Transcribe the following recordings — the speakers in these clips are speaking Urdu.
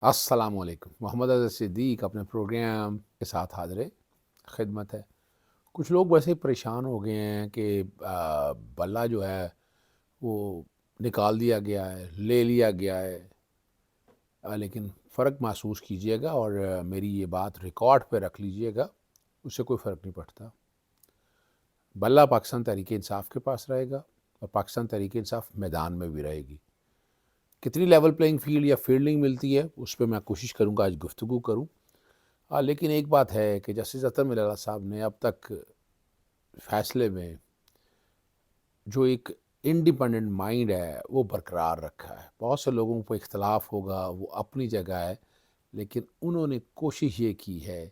السلام علیکم۔ محمد اظہر صدیق اپنے پروگرام کے ساتھ حاضر خدمت ہے۔ کچھ لوگ ویسے پریشان ہو گئے ہیں کہ بلہ جو ہے وہ نکال دیا گیا ہے، لے لیا گیا ہے، لیکن فرق محسوس کیجئے گا اور میری یہ بات ریکارڈ پہ رکھ لیجئے گا، اس سے کوئی فرق نہیں پڑتا۔ بلہ پاکستان تحریک انصاف کے پاس رہے گا اور پاکستان تحریک انصاف میدان میں بھی رہے گی۔ کتنی لیول پلینگ فیلڈ یا فیلڈنگ ملتی ہے اس پہ میں کوشش کروں گا آج گفتگو کروں۔ لیکن ایک بات ہے کہ جسٹس اطہر میر اللہ صاحب نے اب تک فیصلے میں جو ایک انڈیپینڈنٹ مائنڈ ہے وہ برقرار رکھا ہے۔ بہت سے لوگوں کو اختلاف ہوگا، وہ اپنی جگہ ہے، لیکن انہوں نے کوشش یہ کی ہے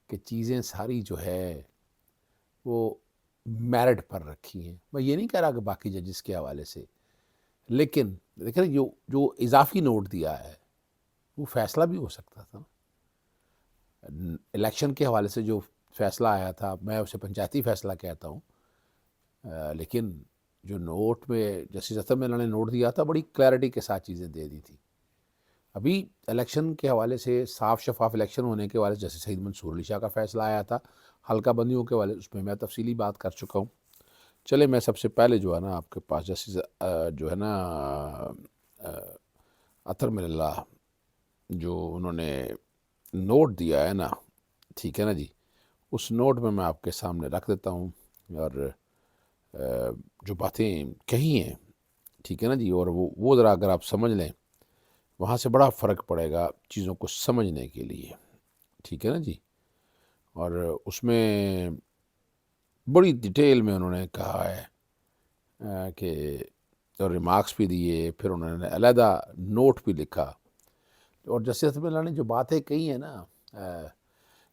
کہ چیزیں ساری جو ہے وہ میرٹ پر رکھی ہیں۔ میں یہ نہیں کہہ رہا کہ باقی ججز کے حوالے سے، لیکن دیکھیں جو اضافی نوٹ دیا ہے وہ فیصلہ بھی ہو سکتا تھا۔ الیکشن کے حوالے سے جو فیصلہ آیا تھا میں اسے پنچایتی فیصلہ کہتا ہوں، لیکن جو نوٹ میں جسٹس اطہر میر اللہ نے نوٹ دیا تھا بڑی کلیئرٹی کے ساتھ چیزیں دے دی تھی۔ ابھی الیکشن کے حوالے سے صاف شفاف الیکشن ہونے کے حوالے سے جسٹس سعید منصور علی شاہ کا فیصلہ آیا تھا، حلقہ بندیوں کے حوالے اس میں میں تفصیلی بات کر چکا ہوں۔ چلے میں سب سے پہلے جو ہے نا آپ کے پاس جسٹس جو ہے نا اطہر میر اللہ جو انہوں نے نوٹ دیا ہے نا، ٹھیک ہے نا جی، اس نوٹ میں آپ کے سامنے رکھ دیتا ہوں اور جو باتیں کہی ہیں، ٹھیک ہے نا جی، اور وہ ذرا اگر آپ سمجھ لیں وہاں سے بڑا فرق پڑے گا چیزوں کو سمجھنے کے لیے، ٹھیک ہے نا جی۔ اور اس میں بڑی ڈیٹیل میں انہوں نے کہا ہے کہ اور ریمارکس بھی دیے، پھر انہوں نے علیحدہ نوٹ بھی لکھا۔ اور جسٹس اطہر میر اللہ نے جو باتیں کہی ہیں نا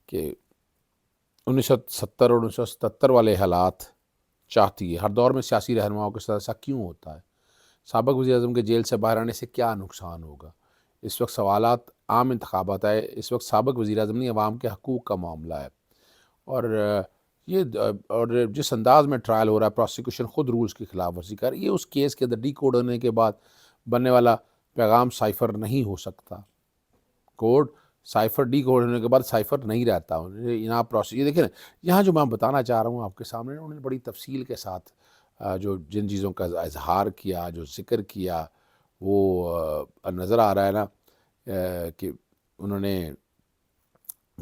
کہ 1970 اور 1977 والے حالات چاہتی ہے، ہر دور میں سیاسی رہنماؤں کے ساتھ ایسا کیوں ہوتا ہے، سابق وزیر اعظم کے جیل سے باہر آنے سے کیا نقصان ہوگا، اس وقت سوالات عام انتخابات آئے، اس وقت سابق وزیر اعظم نہیں عوام کے حقوق کا معاملہ ہے، اور اور جس انداز میں ٹرائل ہو رہا ہے پروسیکیوشن خود رولز کی خلاف ورزی کر رہی ہے، اس کیس کے اندر ڈی کوڈ ہونے کے بعد بننے والا پیغام سائفر نہیں ہو سکتا، کوڈ سائفر ڈی کوڈ ہونے کے بعد سائفر نہیں رہتا۔ یہاں یہ دیکھیں نا، یہاں جو میں بتانا چاہ رہا ہوں آپ کے سامنے، انہوں نے بڑی تفصیل کے ساتھ جو جن چیزوں کا اظہار کیا، جو ذکر کیا، وہ نظر آ رہا ہے نا کہ انہوں نے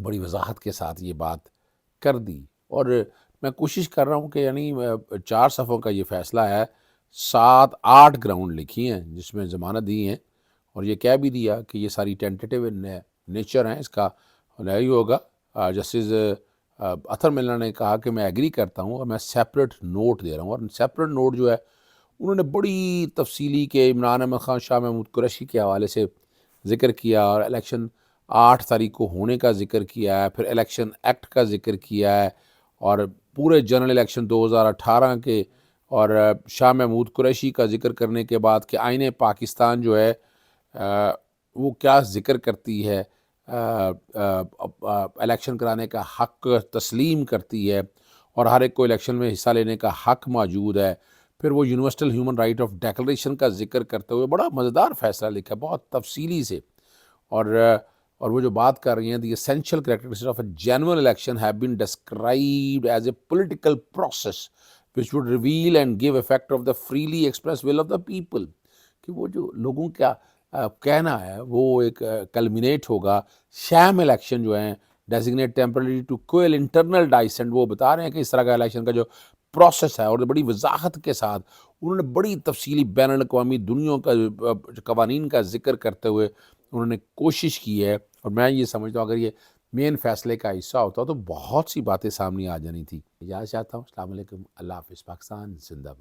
بڑی وضاحت کے ساتھ یہ بات کر دی۔ اور میں کوشش کر رہا ہوں کہ یعنی 4 صفحوں کا یہ فیصلہ ہے، 7-8 گراؤنڈ لکھی ہیں جس میں ضمانت دی ہیں، اور یہ کہہ بھی دیا کہ یہ ساری ٹینٹیٹیو نیچر ہیں، اس کا نہیں ہوگا۔ جسٹس اطہر میر اللہ نے کہا کہ میں ایگری کرتا ہوں اور میں سیپریٹ نوٹ دے رہا ہوں، اور سیپریٹ نوٹ جو ہے انہوں نے بڑی تفصیلی کے عمران احمد خان، شاہ محمود قریشی کے حوالے سے ذکر کیا، اور الیکشن 8 تاریخ کو ہونے کا ذکر کیا ہے، پھر الیکشن ایکٹ کا ذکر کیا ہے، اور پورے جنرل الیکشن 2018 کے، اور شاہ محمود قریشی کا ذکر کرنے کے بعد کہ آئین پاکستان جو ہے وہ کیا ذکر کرتی ہے، الیکشن کرانے کا حق تسلیم کرتی ہے اور ہر ایک کو الیکشن میں حصہ لینے کا حق موجود ہے، پھر وہ universal human right of declaration کا ذکر کرتے ہوئے بڑا مزیدار فیصلہ لکھا بہت تفصیلی سے، اور وہ جو بات کر رہی ہیں the essential characteristics of a genuine election have been described as a political process which would reveal and give effect of the freely expressed will of the people، کہ وہ جو لوگوں کا کہنا ہے وہ ایک کلمینیٹ ہوگا، شام الیکشن جو ہیں designate temporary to quell internal dissent, وہ بتا رہے ہیں کہ اس طرح کا الیکشن کا جو پروسیس ہے، اور بڑی وضاحت کے ساتھ انہوں نے بڑی تفصیلی بین الاقوامی دنیا کا قوانین کا ذکر کرتے ہوئے انہوں نے کوشش کی ہے، اور میں یہ سمجھتا ہوں اگر یہ مین فیصلے کا حصہ ہوتا تو بہت سی باتیں سامنے آ جانی تھی۔ اجازت چاہتا ہوں، السلام علیکم، اللہ حافظ، پاکستان زندہ باد۔